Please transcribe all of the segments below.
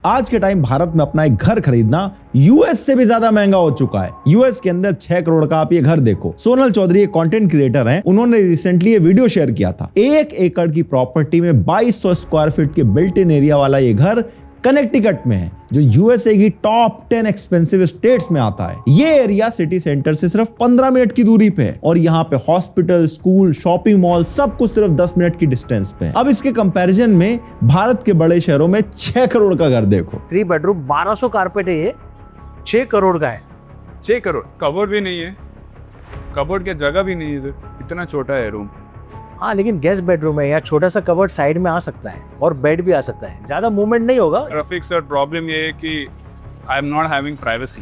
आज के टाइम भारत में अपना एक घर खरीदना यूएस से भी ज्यादा महंगा हो चुका है। यूएस के अंदर 6 करोड़ का आप ये घर देखो। सोनल चौधरी एक कंटेंट क्रिएटर हैं, उन्होंने रिसेंटली ये वीडियो शेयर किया था। 1 एकड़ की प्रॉपर्टी में 2200 स्क्वायर फीट के बिल्ट इन एरिया वाला ये घर कनेक्टिकट में है, जो यूएसए की टॉप 10 एक्सपेंसिव स्टेट्स में आता है। ये एरिया सिटी सेंटर से सिर्फ 15 मिनट की दूरी पे है और यहाँ पे हॉस्पिटल, स्कूल, शॉपिंग मॉल सब कुछ सिर्फ 10 मिनट की डिस्टेंस पे है। अब इसके कंपैरिजन में भारत के बड़े शहरों में 6 करोड़ का घर देखो। 3 बेडरूम 1200 कारपेट है, ये 6 करोड़ का है। 6 करोड़ कबोर्ड भी नहीं है, कबोर्ड की जगह भी नहीं है, इतना छोटा है रूम। हाँ, लेकिन गेस्ट बेडरूम है, या छोटा सा कबर्ड साइड में आ सकता है और बेड भी आ सकता है, ज्यादा मूवमेंट नहीं होगा। रफीक सर, प्रॉब्लम ये है कि I am not having privacy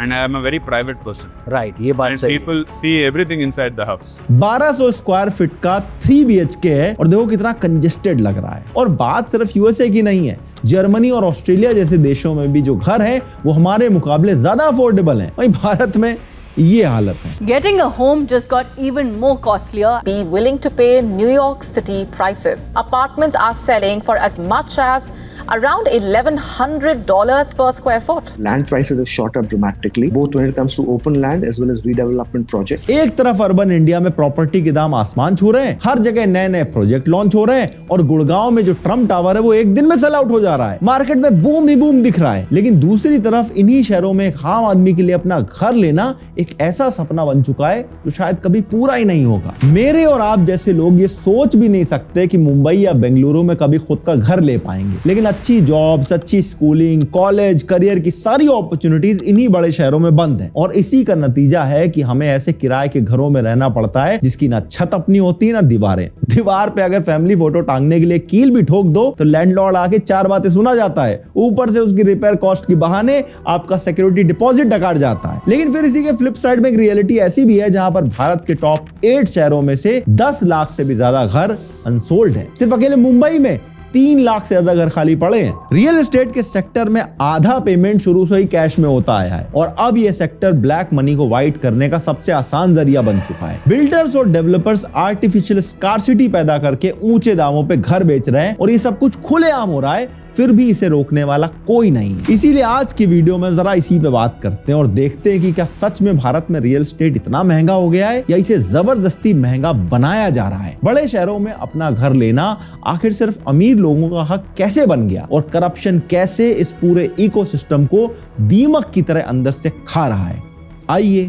and I am a very private person. Right, ये बात सही है। People see everything inside the house. 1200 square feet का 3 BHK है और देखो कितना कंजेस्टेड लग रहा है। और बात सिर्फ यूएसए की नहीं है, जर्मनी और ऑस्ट्रेलिया जैसे देशों में भी जो घर है वो हमारे मुकाबले ज्यादा अफोर्डेबल है। वहीं भारत में ये हालत है। Getting a home just got even more costlier. Be willing to pay New York City prices. Apartments are selling for as much as around $1,100 per square foot. Land prices have shot up dramatically, both when it comes to open land as well as redevelopment projects. एक तरफ urban India में property के दाम आसमान छू रहे हैं, हर जगह नए नए प्रोजेक्ट लॉन्च हो रहे हैं और गुड़गांव में जो ट्रम्प टावर है वो एक दिन में सेल आउट हो जा रहा है। मार्केट में बूम ही बूम दिख रहा है। लेकिन दूसरी तरफ इन्हीं शहरों में एक आम आदमी के लिए अपना घर लेना एक ऐसा सपना बन चुका है जो शायद कभी पूरा ही नहीं होगा। मेरे और आप जैसे लोग ये सोच भी नहीं सकते कि मुंबई या बेंगलुरु में कभी खुद का घर ले पाएंगे। लेकिन अच्छी जॉब्स, अच्छी स्कूलिंग, कॉलेज, करियर की सारी अपॉर्चुनिटीज इन्हीं बड़े शहरों में बंद हैं और इसी का नतीजा है कि हमें ऐसे किराए के घरों में रहना पड़ता है जिसकी ना छत अपनी होती है ना दीवारें। दीवार पे अगर फैमिली फोटो टांगने के लिए कील भी ठोक दो तो लैंडलॉर्ड आके 4 बातें सुना जाता है। ऊपर से उसकी रिपेयर कॉस्ट के बहाने आपका सिक्योरिटी डिपॉजिट डकाट जाता है। लेकिन फिर इसी के फ्लिप साइड में एक रियलिटी ऐसी भी है जहां पर भारत के टॉप 8 शहरों में से 10 लाख से भी ज्यादा घर अनसोल्ड है। सिर्फ अकेले मुंबई में 3 लाख से ज्यादा घर खाली पड़े हैं। रियल एस्टेट के सेक्टर में आधा पेमेंट शुरू से ही कैश में होता आया है और अब ये सेक्टर ब्लैक मनी को वाइट करने का सबसे आसान जरिया बन चुका है। बिल्डर्स और डेवलपर्स आर्टिफिशियल स्कार्सिटी पैदा करके ऊंचे दामों पे घर बेच रहे हैं और ये सब कुछ खुलेआम हो रहा है, फिर भी इसे रोकने वाला कोई नहीं है। इसीलिए आज की वीडियो में जरा इसी पे बात करते हैं और देखते हैं कि क्या सच में भारत में रियल एस्टेट इतना महंगा हो गया है या इसे जबरदस्ती महंगा बनाया जा रहा है। बड़े शहरों में अपना घर लेना आखिर सिर्फ अमीर लोगों का हक कैसे बन गया और करप्शन कैसे इस पूरे इकोसिस्टम को दीमक की तरह अंदर से खा रहा है। आइए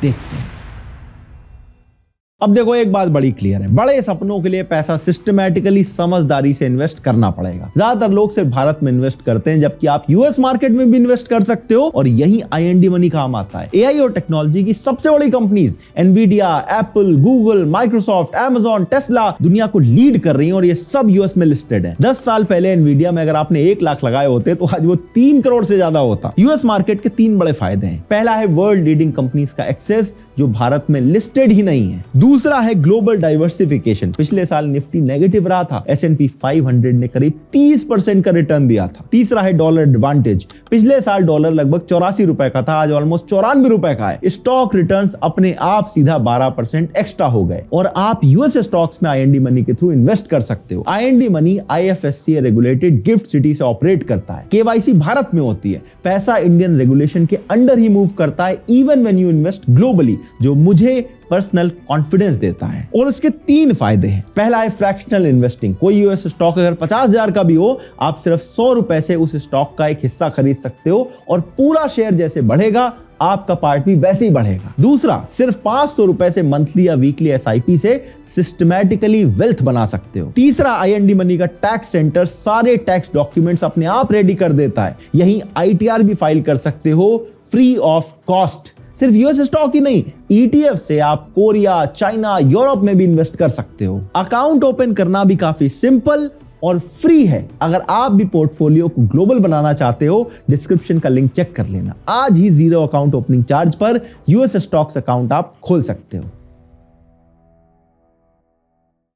देखते हैं। अब देखो, एक बात बड़ी क्लियर है, बड़े सपनों के लिए पैसा सिस्टमैटिकली समझदारी से इन्वेस्ट करना पड़ेगा। ज्यादातर लोग सिर्फ भारत में इन्वेस्ट करते हैं, जबकि आप यूएस मार्केट में भी इन्वेस्ट कर सकते हो और यही आईएनडी मनी काम आता है। एआई और टेक्नोलॉजी की सबसे बड़ी companies Nvidia, Apple, Google, Microsoft, Amazon, Tesla दुनिया को लीड कर रही है और ये सब यूएस में लिस्टेड है। 10 साल पहले एनवीडिया में अगर आपने 1 लाख लगाए होते तो आज वो 3 करोड़ से ज्यादा होता। यूएस मार्केट के 3 बड़े फायदे हैं। पहला है वर्ल्ड लीडिंग कंपनीज का एक्सेस जो भारत में लिस्टेड ही नहीं है। दूसरा है ग्लोबल डाइवर्सिफिकेशन। पिछले साल निफ्टी नेगेटिव रहा था, S&P 500 ने करीब 30% का रिटर्न दिया था। तीसरा है डॉलर एडवांटेज। पिछले साल डॉलर लगभग 84 रुपए का था, आज ऑलमोस्ट 94 रुपए का है। स्टॉक रिटर्न्स अपने आप सीधा 12% एक्स्ट्रा हो गए और आप यूएस स्टॉक्स में आईएनडी मनी के थ्रू इन्वेस्ट कर सकते हो। IND money IFSC regulated gift city से ऑपरेट करता है। केवाईसी भारत में होती है, पैसा इंडियन रेगुलेशन के अंडर ही मूव करता है even when you invest globally, जो मुझे पर्सनल कॉन्फिडेंस देता है। और इसके 3 फायदे हैं। पहला है फ्रैक्शनल इन्वेस्टिंग। कोई यूएस स्टॉक अगर 50,000 का भी हो, आप सिर्फ 100 रुपए से उस स्टॉक का एक हिस्सा खरीद सकते हो और पूरा शेयर जैसे बढ़ेगा आपका पार्ट भी वैसे ही बढ़ेगा। दूसरा, सिर्फ 500 रुपए से मंथली या वीकली SIP से सिस्टमैटिकली वेल्थ बना सकते हो। तीसरा, आईएनडी मनी का टैक्स सेंटर सारे टैक्स डॉक्यूमेंट्स अपने आप रेडी कर देता है। यही ITR भी फाइल कर सकते हो फ्री ऑफ कॉस्ट। सिर्फ यूएस स्टॉक ही नहीं, ETF से आप कोरिया, चाइना, यूरोप में भी इन्वेस्ट कर सकते हो। अकाउंट ओपन करना भी काफी सिंपल और फ्री है। अगर आप भी पोर्टफोलियो को ग्लोबल बनाना चाहते हो, डिस्क्रिप्शन का लिंक चेक कर लेना। आज ही 0 अकाउंट ओपनिंग चार्ज पर यूएस स्टॉक्स अकाउंट आप खोल सकते हो।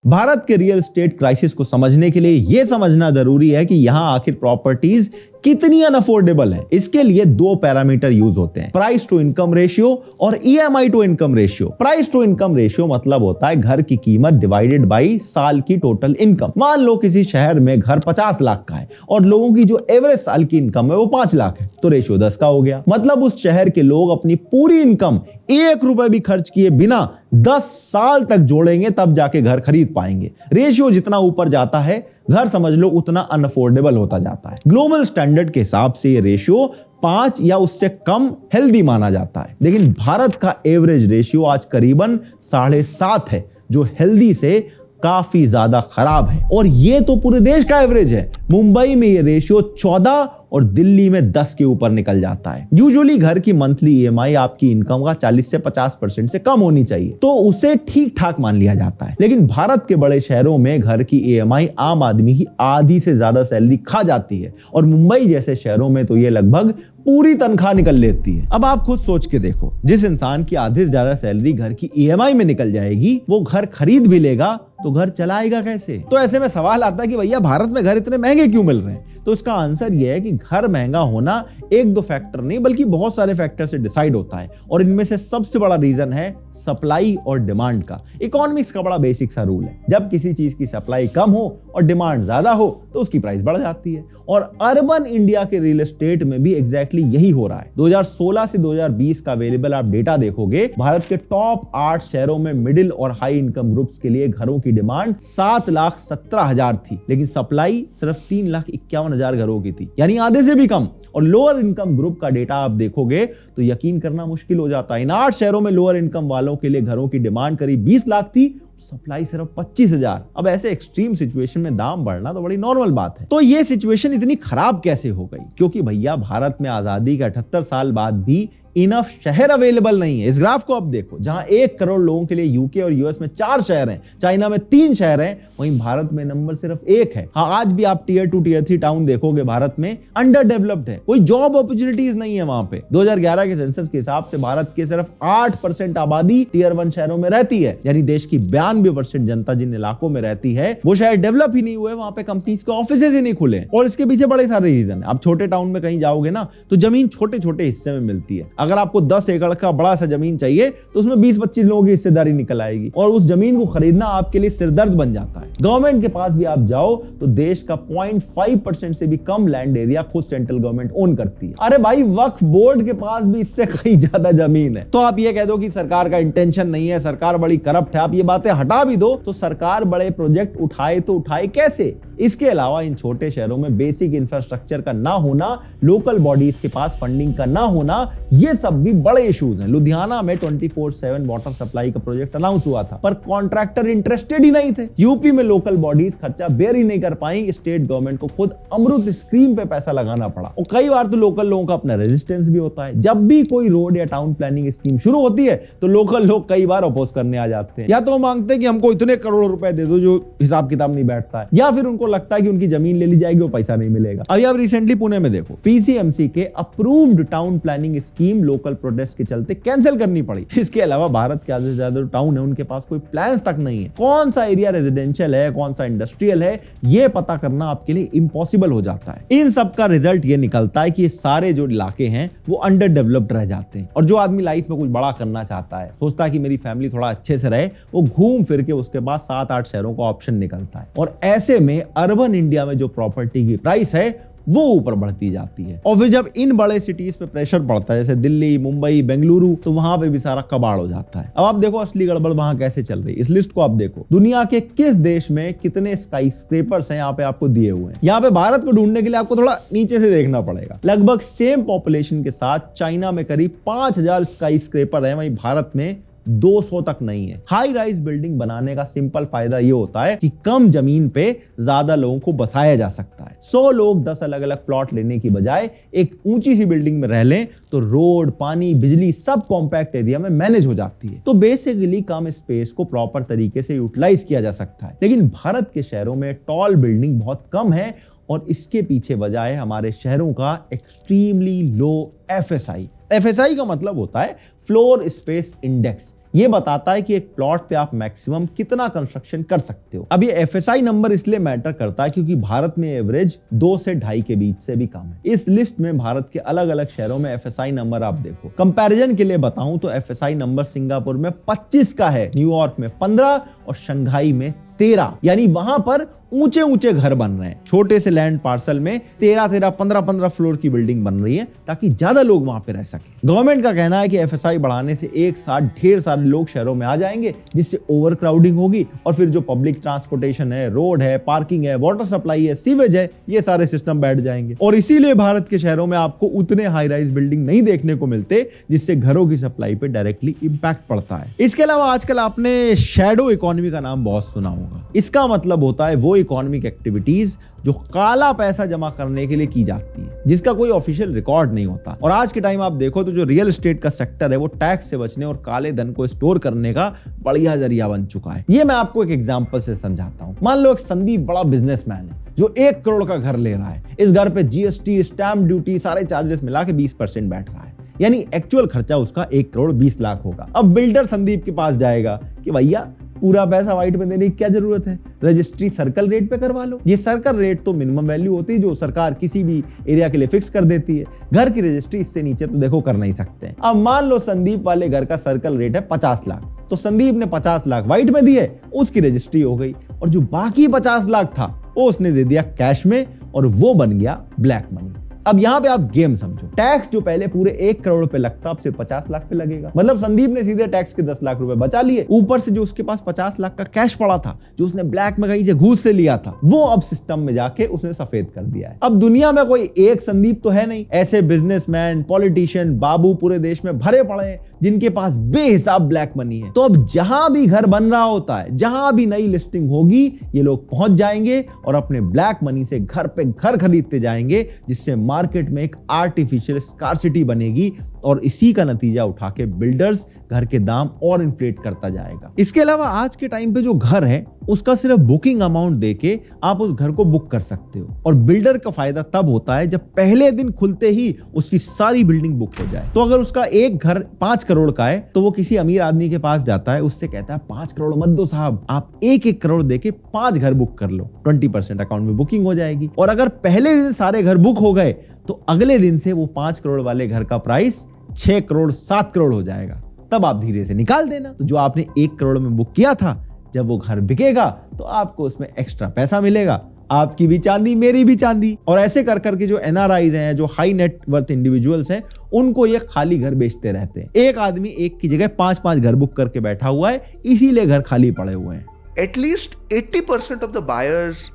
भारत के रियल एस्टेट क्राइसिस को समझने के लिए यह समझना जरूरी है कि यहां आखिर प्रॉपर्टीज कितनी अनअफोर्डेबल है। इसके लिए दो पैरामीटर यूज होते हैं, प्राइस टू इनकम रेशियो और EMI to income ratio. Price to income ratio मतलब होता है घर की कीमत डिवाइडेड बाई साल की टोटल इनकम। मान लो किसी शहर में घर 50 लाख का है और लोगों की जो एवरेज साल की इनकम है वो 5 लाख है, तो रेशियो 10 का हो गया। मतलब उस शहर के लोग अपनी पूरी इनकम 1 रुपए भी खर्च किए बिना 10 साल तक जोड़ेंगे तब जाके घर खरीद पाएंगे। रेशियो जितना ऊपर जाता है घर समझ लो उतना अनअफोर्डेबल होता जाता है। ग्लोबल स्टैंडर्ड के हिसाब से ये रेशियो 5 या उससे कम हेल्दी माना जाता है, लेकिन भारत का एवरेज रेशियो आज करीबन 7.5 है, जो हेल्दी से काफी ज्यादा खराब है। और ये तो पूरे देश का एवरेज है। मुंबई में ये रेशियो 14 और दिल्ली में 10 के ऊपर निकल जाता है। यूजुअली घर की मंथली EMI आपकी इनकम का 40 से 50% से कम होनी चाहिए, तो उसे ठीक ठाक मान लिया जाता है। लेकिन भारत के बड़े शहरों में घर की EMI आम आदमी की आधी से ज्यादा सैलरी खा जाती है, और मुंबई जैसे शहरों में तो ये लगभग पूरी तनख्वाह निकल लेती है। अब आप खुद सोच के देखो, जिस इंसान की आधे से ज्यादा सैलरी घर की EMI में निकल जाएगी, वो घर खरीद भी लेगा तो घर चलाएगा कैसे? तो ऐसे में सवाल आता है कि भैया भारत में घर इतने महंगे क्यों मिल रहे हैं? तो इसका आंसर यह है कि घर महंगा होना एक दो फैक्टर नहीं बल्कि बहुत सारे फैक्टर से डिसाइड होता है, और इनमें से सबसे बड़ा रीजन है सप्लाई और डिमांड का। इकोनॉमिक्स का बड़ा बेसिक सा रूल है, जब किसी चीज की सप्लाई कम हो और डिमांड ज्यादा हो तो उसकी प्राइस बढ़ जाती है। और अर्बन इंडिया के रियल एस्टेट में भी एग्जैक्टली यही हो रहा है। 2016 से 2020 का अवेलेबल आप डेटा देखोगे, भारत के टॉप 8 शहरों में मिडिल और हाई इनकम ग्रुप्स के लिए घरों की डिमांड 7,17,000 थी, लेकिन सप्लाई सिर्फ 3,51,000 घरों की थी, यानी आधे से भी कम। और लोअर इनकम ग्रुप का डेटा आप देखोगे तो यकीन करना मुश्किल हो जाता है। इन 8 शहरों में लोअर इनकम वालों के लिए घरों की डिमांड करीब 20 लाख थी, सप्लाई सिर्फ 25,000। अब ऐसे एक्सट्रीम सिचुएशन में दाम बढ़ना तो बड़ी नॉर्मल बात है। तो ये सिचुएशन इतनी खराब कैसे हो गई? क्योंकि भैया भारत में आजादी के 78 साल बाद भी इनफ शहर अवेलेबल नहीं है। इस ग्राफ को अब देखो, जहां 1 करोड़ लोगों के लिए यूके और यूएस में 4 शहर हैं, चाइना में 3 शहर हैं, वहीं भारत में नंबर सिर्फ 1 है। हाँ, आज भी आप टियर 2 टियर 3 टाउन देखोगे भारत में अंडर डेवलप्ड है, कोई जॉब अपॉर्चुनिटीज नहीं है वहां पे। 2011 के सेंसस के हिसाब से भारत के सिर्फ 8% आबादी टियर 1 शहरों में रहती है, यानी देश की 92% जनता जिन इलाकों में रहती है वो शहर डेवलप ही नहीं हुए, वहां पे कंपनीज के ऑफिसेज ही नहीं खुले। और इसके पीछे बड़े सारे रीजन है। आप छोटे टाउन में कहीं जाओगे ना तो जमीन छोटे छोटे हिस्से में मिलती है। अगर आपको 10 एकड़ का बड़ा सा जमीन चाहिए तो उसमें 20-25 लोगों की हिस्सेदारी निकल आएगी, और उस जमीन को खरीदना आपके लिए सिरदर्द बन जाता है। गवर्नमेंट के पास भी आप जाओ तो देश का 0.5% से भी कम लैंड एरिया खुद सेंट्रल गवर्नमेंट ओन करती है। अरे भाई, वक्फ बोर्ड के पास भी इससे कहीं ज्यादा जमीन है। तो आप ये कह दो कि सरकार का इंटेंशन नहीं है, सरकार बड़ी करप्ट है, आप ये बातें हटा भी दो तो सरकार बड़े प्रोजेक्ट उठाए तो उठाए कैसे? इसके अलावा इन छोटे शहरों में बेसिक इंफ्रास्ट्रक्चर का ना होना, लोकल बॉडीज के पास फंडिंग का ना होना, ये सब भी बड़े इश्यूज हैं। लुधियाना में 24/7 वाटर सप्लाई का प्रोजेक्ट अनाउंस हुआ था, पर कॉन्ट्रैक्टर इंटरेस्टेड ही नहीं थे। यूपी में लोकल बॉडीज खर्चा बेयर ही नहीं कर पाई, स्टेट गवर्नमेंट को खुद अमृत स्कीम पे पैसा लगाना पड़ा। और कई बार तो लोकल लोगों का अपना रेजिस्टेंस भी होता है। जब भी कोई रोड या टाउन प्लानिंग स्कीम शुरू होती है तो लोकल लोग कई बार अपोज करने आ जाते हैं, या तो मांगते हैं कि हमको इतने करोड़ रुपए दे दो, जो हिसाब किताब नहीं बैठता है, या फिर उनको लगता है कि उनकी जमीन ले ली जाएगी, वो पैसा नहीं मिलेगा। अभी आप रिसेंटली पुणे में देखो, PCMC के approved town planning scheme local protest के चलते कैंसिल करनी पड़ी। इसके अलावा भारत के आधे से ज्यादा टाउन है उनके पास कोई प्लान्स तक नहीं है। कौन सा एरिया रेजिडेंशियल है, कौन सा इंडस्ट्रियल है, ये पता करना आपके लिए इंपॉसिबल हो जाता है। इन सब का रिजल्ट ये निकलता है कि ये सारे जो इलाके हैं वो अंडर डेवलप्ड रह जाते हैं। और जो आदमी लाइफ में कुछ बड़ा करना चाहता है, सोचता है कि मेरी फैमिली थोड़ा अच्छे से रहे, वो घूम फिर के उसके बाद 7-8 शहरों का ऑप्शन निकलता है। और ऐसे में अर्बन इंडिया में जो प्रॉपर्टी की प्राइस है वो ऊपर बढ़ती जाती है। और फिर जब इन बड़े सिटीज पे प्रेशर पड़ता है, जैसे दिल्ली, मुंबई, बेंगलुरु, तो वहां पे भी सारा कबाड़ हो जाता है। अब आप देखो असली गड़बड़ वहां कैसे चल रही है। इस लिस्ट को आप देखो, दुनिया के किस देश में कितने स्काई स्क्रेपर्स हैं यहाँ पे आपको दिए हुए हैं। यहाँ पे भारत को ढूंढने के लिए आपको थोड़ा नीचे से देखना पड़ेगा। लगभग सेम पॉपुलेशन के साथ चाइना में करीब 5,000 स्काई स्क्रेपर है, वहीं भारत में 200 तक नहीं है। हाई राइज बिल्डिंग बनाने का सिंपल फायदा ये होता है कि कम जमीन पे ज्यादा लोगों को बसाया जा सकता है। 100 लोग 10 अलग अलग प्लॉट लेने की बजाय एक ऊंची सी बिल्डिंग में रह लें तो रोड, पानी, बिजली सब कॉम्पैक्ट एरिया में मैनेज हो जाती है। तो बेसिकली कम स्पेस को प्रॉपर तरीके से यूटिलाइज किया जा सकता है। लेकिन भारत के शहरों में टॉल बिल्डिंग बहुत कम है, और इसके पीछे वजह है हमारे शहरों का एक्सट्रीमली लो FSI। FSI का मतलब होता है फ्लोर स्पेस इंडेक्स, ये बताता है कि एक प्लॉट पे आप मैक्सिमम कितना कंस्ट्रक्शन कर सकते हो। अब ये एफएसआई नंबर इसलिए मैटर करता है क्योंकि भारत में एवरेज 2 से 2.5 के बीच से भी कम है। इस लिस्ट में भारत के अलग अलग शहरों में एफएसआई नंबर आप देखो। कंपैरिजन के लिए बताऊं तो एफएसआई नंबर सिंगापुर में 25 का है, न्यूयॉर्क में 15 और शंघाई में 13। यानी वहां पर ऊंचे ऊंचे घर बन रहे हैं। छोटे से लैंड पार्सल में 13-13, 15-15 फ्लोर की बिल्डिंग बन रही है ताकि ज्यादा लोग वहां पे रह सके। गवर्नमेंट का कहना है कि एफएसआई बढ़ाने से एक साथ ढेर सारे लोग शहरों में आ जाएंगे, जिससे ओवर क्राउडिंग होगी और फिर जो पब्लिक ट्रांसपोर्टेशन है, रोड है, पार्किंग है, वाटर सप्लाई है, सीवेज है, ये सारे सिस्टम बैठ जाएंगे। और इसीलिए भारत के शहरों में आपको उतने हाई राइज बिल्डिंग नहीं देखने को मिलते, जिससे घरों की सप्लाई पे डायरेक्टली इंपैक्ट पड़ता है। इसके अलावा आजकल आपने शैडो इकोनॉमी का नाम बहुत सुना होगा। इसका मतलब होता है वो इकोनॉमिक एक्टिविटीज जो काला पैसा जमा करने के लिए की जाती है, जिसका कोई ऑफिशियल रिकॉर्ड नहीं होता। और आज के टाइम आप देखो तो जो रियल एस्टेट का सेक्टर है वो टैक्स से बचने और काले धन को स्टोर करने का बढ़िया जरिया बन चुका है। ये मैं आपको एक एग्जांपल से समझाता हूं। मान लो एक संदीप बड़ा बिजनेसमैन है जो 1 करोड़ का घर ले रहा है। इस घर पे जीएसटी, स्टैम्प ड्यूटी, सारे चार्जेस मिला के 20% बैठ रहा है, यानी एक्चुअल खर्चा उसका 1 करोड़ 20 लाख होगा। अब बिल्डर संदीप के पास जाएगा कि भैया पूरा पैसा वाइट में देने की क्या जरूरत है, रजिस्ट्री सर्कल रेट पे करवा लो। ये सर्कल रेट तो मिनिमम वैल्यू होती है जो सरकार किसी भी एरिया के लिए फिक्स कर देती है। घर की रजिस्ट्री इससे नीचे तो देखो कर नहीं सकते हैं। अब मान लो संदीप वाले घर का सर्कल रेट है 50 लाख, तो संदीप ने 50 लाख वाइट में दिए, उसकी रजिस्ट्री हो गई, और जो बाकी 50 लाख था वो उसने दे दिया कैश में, और वो बन गया ब्लैक मनी। अब यहाँ पे आप गेम समझो, टैक्स जो पहले पूरे 1 करोड़ पे लगता अब सिर्फ 50 लाख पे लगेगा। मतलब संदीप ने सीधे टैक्स के 10 लाख रुपए बचा लिए, ऊपर से जो उसके पास 50 लाख का कैश पड़ा था, जो उसने ब्लैक में कहीं से घूस से लिया था, वो अब सिस्टम में जाके उसने सफेद कर दिया है। अब दुनिया में कोई एक संदीप तो है नहीं, ऐसे बिजनेसमैन, पॉलिटिशियन, बाबू पूरे देश में भरे पड़े हैं जिनके पास बेहिसाब ब्लैक मनी है। तो अब जहां भी घर बन रहा होता है, जहां भी नई लिस्टिंग होगी, ये लोग पहुंच जाएंगे और अपने ब्लैक मनी से घर पे घर खरीदते जाएंगे, जिससे मार्केट में एक आर्टिफिशियल स्कार्सिटी बनेगी, और इसी का नतीजा उठा के बिल्डर्स घर के दाम और इन्फ्लेट करता जाएगा। इसके अलावा आज के टाइम पे जो घर है उसका सिर्फ बुकिंग अमाउंट देके आप उस घर को बुक कर सकते हो, और बिल्डर का फायदा तब होता है जब पहले दिन खुलते ही उसकी सारी बिल्डिंग बुक हो जाए। तो अगर उसका एक घर 5 करोड़ का है तो वो किसी अमीर आदमी के पास जाता है, उससे कहता है 5 करोड़ मत दो साहब, आप 1-1 करोड़ देके 5 घर बुक कर लो, 20% अकाउंट में बुकिंग हो जाएगी। और अगर पहले दिन सारे घर बुक हो गए तो अगले दिन से वो 5 करोड़ वाले घर का प्राइस 6 करोड़ 7 करोड़ हो जाएगा। तब आप धीरे से निकाल देना। तो जो आपने 1 करोड़ में बुक किया था, जब वो घर बिकेगा तो आपको उसमें एक्स्ट्रा पैसा मिलेगा, आपकी भी चांदी मेरी भी चांदी। और ऐसे कर करके जो एनआरआईज हैं, जो हाई नेट वर्थ इंडिविजुअल्स हैं, उनको ये खाली घर बेचते रहते हैं। एक आदमी एक की जगह 5-5 घर बुक करके बैठा हुआ है, इसीलिए घर खाली पड़े हुए हैं। एटलीस्ट 80% ऑफ द बायर्स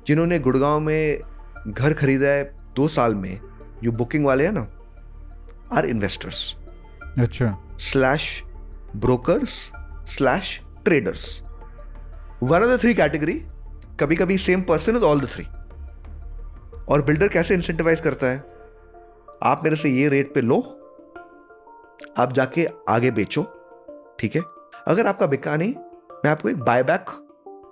जिन्होंने गुड़गांव में घर खरीदा है 2 साल में, जो बुकिंग वाले हैं ना, आर इन्वेस्टर्स, अच्छा, /brokers/traders, one of the 3 category. कभी कभी same person is all the 3। और बिल्डर कैसे इंसेंटिवाइज करता है, आप मेरे से ये रेट पे लो, आप जाके आगे बेचो, ठीक है। अगर आपका बिका नहीं, मैं आपको एक बायबैक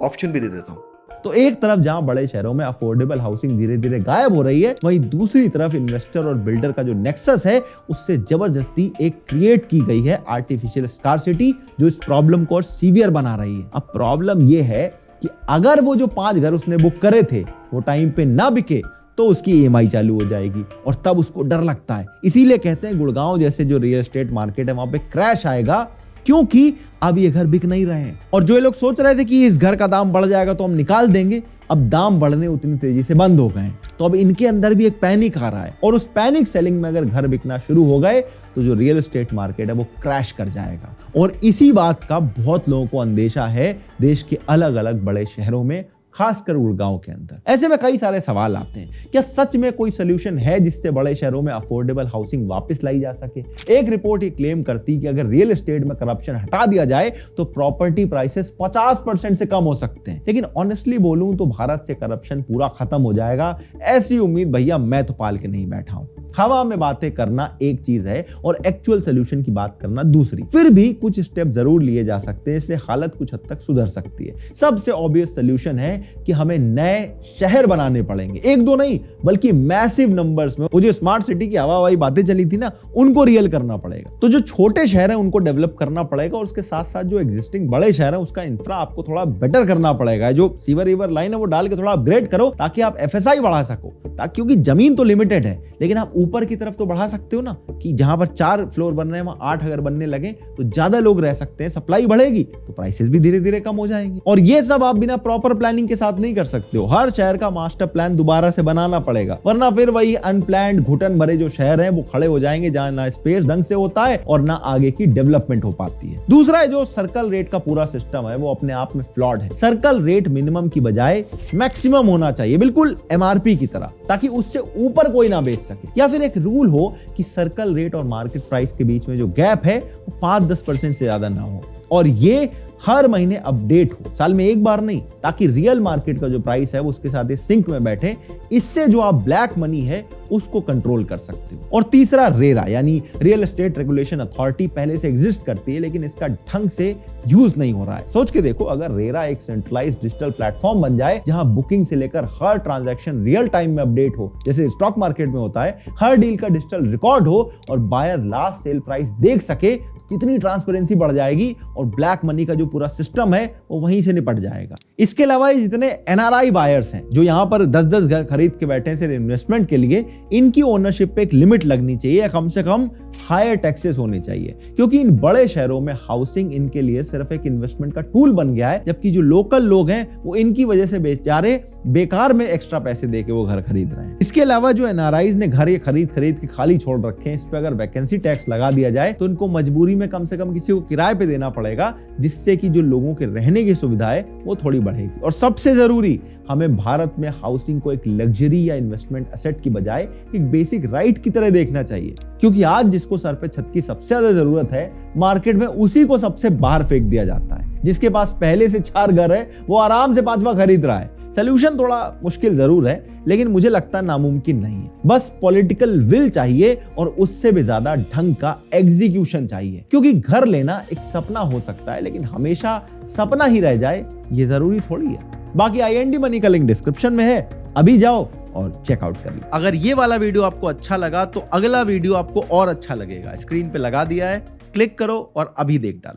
ऑप्शन भी दे देता हूं। तो एक तरफ जहां बड़े शहरों में अफोर्डेबल हाउसिंग धीरे धीरे गायब हो रही है, वहीं दूसरी तरफ इन्वेस्टर और बिल्डर का जो नेक्सस है, उससे जबरदस्ती एक क्रिएट की गई है आर्टिफिशियल स्कार्सिटी, जो इस प्रॉब्लम को और सीवियर बना रही है। अब प्रॉब्लम ये है कि अगर वो जो 5 घर उसने बुक करे थे वो टाइम पे ना बिके तो उसकी ईएमआई चालू हो जाएगी, और तब उसको डर लगता है। इसीलिए कहते हैं गुड़गांव जैसे जो रियल एस्टेट मार्केट है वहां पे क्रैश आएगा, क्योंकि अब ये घर बिक नहीं रहे हैं। और जो लोग सोच रहे थे कि इस घर का दाम बढ़ जाएगा तो हम निकाल देंगे, अब दाम बढ़ने उतनी तेजी से बंद हो गए। तो अब इनके अंदर भी एक पैनिक आ रहा है, और उस पैनिक सेलिंग में अगर घर बिकना शुरू हो गए तो जो रियल एस्टेट मार्केट है वो क्रैश कर जाएगा। और इसी बात का बहुत लोगों को अंदेशा है देश के अलग अलग बड़े शहरों में, खासकर गुड़गांव के अंदर। ऐसे में कई सारे सवाल आते हैं, क्या सच में कोई सोल्यूशन है जिससे बड़े शहरों में अफोर्डेबल हाउसिंग वापस लाई जा सके? एक रिपोर्ट ये क्लेम करती कि अगर रियल एस्टेट में करप्शन हटा दिया जाए तो प्रॉपर्टी प्राइसेस 50% से कम हो सकते हैं। लेकिन ऑनेस्टली बोलूं तो भारत से करप्शन पूरा खत्म हो जाएगा, ऐसी उम्मीद भैया मैं तो पाल के नहीं बैठा हूं। हवा में बातें करना एक चीज है और एक्चुअल सोल्यूशन की बात करना दूसरी। फिर भी कुछ स्टेप जरूर लिए जा सकते हैं, इससे हालत कुछ हद तक सुधर सकती है। सबसे ऑब्वियस सोल्यूशन है कि हमें नए शहर बनाने पड़ेंगे, एक दो नहीं बल्कि मैसिव नंबर्स में। वो जो स्मार्ट सिटी की हवा वाली बातें चली थी ना, उनको रियल करना पड़ेगा। तो जो छोटे शहर हैं उनको डेवलप करना पड़ेगा और उसके साथ साथ जो एग्जिस्टिंग बड़े शहर हैं उसका इंफ्रा आपको थोड़ा बेटर करना पड़ेगा। जो सीवर रिवर लाइन है वो डाल के थोड़ा अपग्रेड करो ताकि आप एफएसआई बढ़ा सको, क्योंकि जमीन तो लिमिटेड है लेकिन आप ऊपर की तरफ तो बढ़ा सकते हो ना, कि जहां पर 4 फ्लोर बन रहे हैं वहां 8 अगर बनने लगे तो ज्यादा लोग रह सकते हैं, सप्लाई बढ़ेगी तो प्राइसेस भी धीरे धीरे कम हो जाएंगे। और ये सब आप बिना प्रॉपर प्लानिंग के साथ नहीं कर सकते हो। हर शहर का मास्टर प्लान दोबारा से बनाना पड़ेगा, वरना फिर वही अनप्लान्ड घुटन भरे जो शहर हैं वो खड़े हो जाएंगे जहां ना स्पेस ढंग से होता है और ना आगे की डेवलपमेंट हो पाती है। दूसरा है जो सर्कल रेट का पूरा सिस्टम है वो अपने आप में फ्लॉड है। सर्कल रेट मिनिमम की बजाय मैक्सिमम होना चाहिए, बिल्कुल एमआरपी की तरह, ताकि उससे ऊपर कोई ना बेच सके। या फिर एक रूल हो कि सर्कल रेट और मार्केट प्राइस के बीच में जो गैप है वो 5-10% से ज्यादा ना हो और ये हर महीने अपडेट हो, साल में एक बार नहीं, ताकि रियल मार्केट का जो प्राइस है वो उसके साथ सिंक में बैठे। इससे जो आप ब्लैक मनी है उसको कंट्रोल कर सकते हो। और तीसरा रेरा यानी रियल एस्टेट रेगुलेशन अथॉरिटी पहले से एग्जिस्ट करती है लेकिन इसका ढंग से यूज नहीं हो रहा है। सोच के देखो, अगर रेरा एक सेंट्रलाइज्ड डिजिटल प्लेटफॉर्म बन जाए जहां बुकिंग से लेकर हर ट्रांजैक्शन रियल टाइम में अपडेट हो, जैसे स्टॉक मार्केट में होता है, हर डील का डिजिटल रिकॉर्ड हो और बायर लास्ट सेल प्राइस देख सके, कितनी ट्रांसपेरेंसी बढ़ जाएगी और ब्लैक मनी का जो पूरा सिस्टम है वो वहीं से निपट जाएगा। इसके अलावा जितने एनआरआई बायर्स हैं जो यहाँ पर 10-10 घर खरीद के बैठे हैं सिर्फ इन्वेस्टमेंट के लिए, इनकी ओनरशिप पे एक लिमिट लगनी चाहिए, कम से कम हायर टैक्सेस होने चाहिए, क्योंकि इन बड़े शहरों में हाउसिंग इनके लिए सिर्फ एक इन्वेस्टमेंट का टूल बन गया है, जबकि जो लोकल लोग हैं वो इनकी वजह से बेचारे बेकार में एक्स्ट्रा पैसे देके वो घर खरीद रहे हैं। इसके अलावा जो एनआरआईज ने घर ये खरीद के खाली छोड़ रखे हैं, इस पे अगर वैकेंसी टैक्स लगा दिया जाए तो इनको मजबूरी में कम से कम किसी को किराए पे देना पड़ेगा, जिससे कि जो लोगों के रहने की सुविधा है वो थोड़ी बढ़ेगी। और सबसे जरूरी, हमें भारत में हाउसिंग को एक लग्जरी या इन्वेस्टमेंट एसेट की बजाय एक बेसिक राइट की तरह देखना चाहिए, क्योंकि आज जिसको सर पे छत की सबसे ज्यादा जरूरत है मार्केट में उसी को सबसे बाहर फेंक दिया जाता है। जिसके पास पहले से 4 घर है वो आराम से 5वां खरीद रहा है। सोल्यूशन थोड़ा मुश्किल जरूर है लेकिन मुझे लगता नामुमकिन नहीं है। बस पॉलिटिकल विल चाहिए और उससे भी ज्यादा ढंग का एग्जीक्यूशन चाहिए, क्योंकि घर लेना एक सपना हो सकता है लेकिन हमेशा सपना ही रह जाए ये जरूरी थोड़ी है। बाकी IND मनी का लिंक डिस्क्रिप्शन में है, अभी जाओ और चेकआउट कर लो। अगर ये वाला वीडियो आपको अच्छा लगा तो अगला वीडियो आपको और अच्छा लगेगा, स्क्रीन पे लगा दिया है, क्लिक करो और अभी देख डालो।